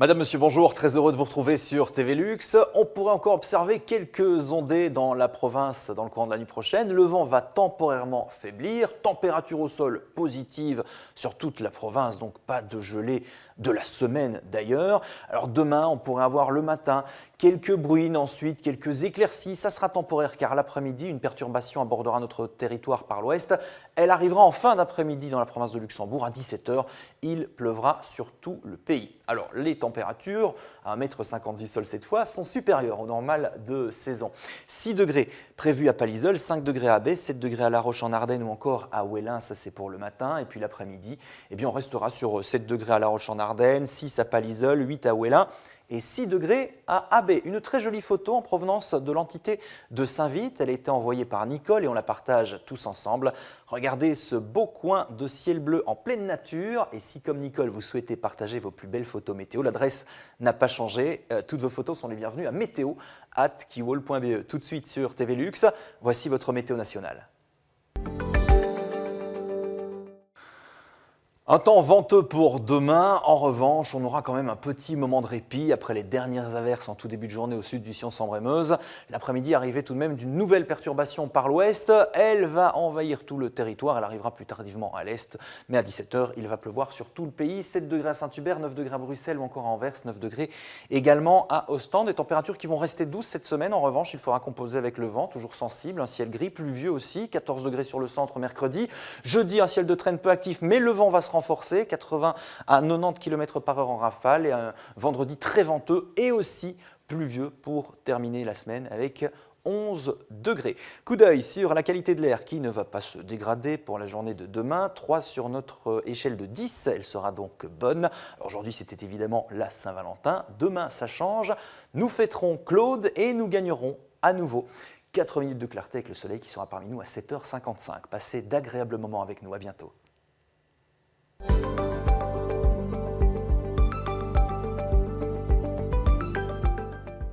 Madame, Monsieur, bonjour, très heureux de vous retrouver sur TV Luxe. On pourrait encore observer quelques ondées dans la province dans le courant de la nuit prochaine. Le vent va temporairement faiblir, température au sol positive sur toute la province, donc pas de gelée de la semaine d'ailleurs. Alors demain, on pourrait avoir le matin quelques bruines, ensuite quelques éclaircies. Ça sera temporaire car l'après-midi, une perturbation abordera notre territoire par l'ouest. Elle arrivera en fin d'après-midi dans la province de Luxembourg à 17 h. Il pleuvra sur tout le pays. Alors les températures, à 1,50 m sol cette fois, sont supérieures au normal de saison. 6 degrés prévus à Pallisol, 5 degrés à Baie, 7 degrés à La Roche en Ardennes ou encore à Ouélin, ça c'est pour le matin. Et puis l'après-midi, on restera sur 7 degrés à La Roche en Ardennes, 6 à Pallisol, 8 à Ouélin et 6 degrés à Abbé. Une très jolie photo en provenance de l'entité de Saint-Vite. Elle a été envoyée par Nicole et on la partage tous ensemble. Regardez ce beau coin de ciel bleu en pleine nature. Et si, comme Nicole, vous souhaitez partager vos plus belles photos météo, l'adresse n'a pas changé. Toutes vos photos sont les bienvenues à météo@kiwol.be. Tout de suite sur TV Luxe, voici votre météo nationale. Un temps venteux pour demain. En revanche, on aura quand même un petit moment de répit après les dernières averses en tout début de journée au sud du Sion-Sambre-et-Meuse. L'après-midi, arrivée tout de même d'une nouvelle perturbation par l'ouest. Elle va envahir tout le territoire. Elle arrivera plus tardivement à l'est. Mais à 17 h, il va pleuvoir sur tout le pays. 7 degrés à Saint-Hubert, 9 degrés à Bruxelles ou encore à Anvers, 9 degrés également à Ostende. Des températures qui vont rester douces cette semaine. En revanche, il faudra composer avec le vent, toujours sensible. Un ciel gris, pluvieux aussi. 14 degrés sur le centre mercredi. Jeudi, un ciel de traîne peu actif, mais le vent va se renforcé, 80 à 90 km/h en rafale et un vendredi très venteux et aussi pluvieux pour terminer la semaine avec 11 degrés. Coup d'œil sur la qualité de l'air qui ne va pas se dégrader pour la journée de demain. 3 sur notre échelle de 10, elle sera donc bonne. Aujourd'hui, c'était évidemment la Saint-Valentin. Demain, ça change. Nous fêterons Claude et nous gagnerons à nouveau 4 minutes de clarté avec le soleil qui sera parmi nous à 7 h 55. Passez d'agréables moments avec nous. À bientôt.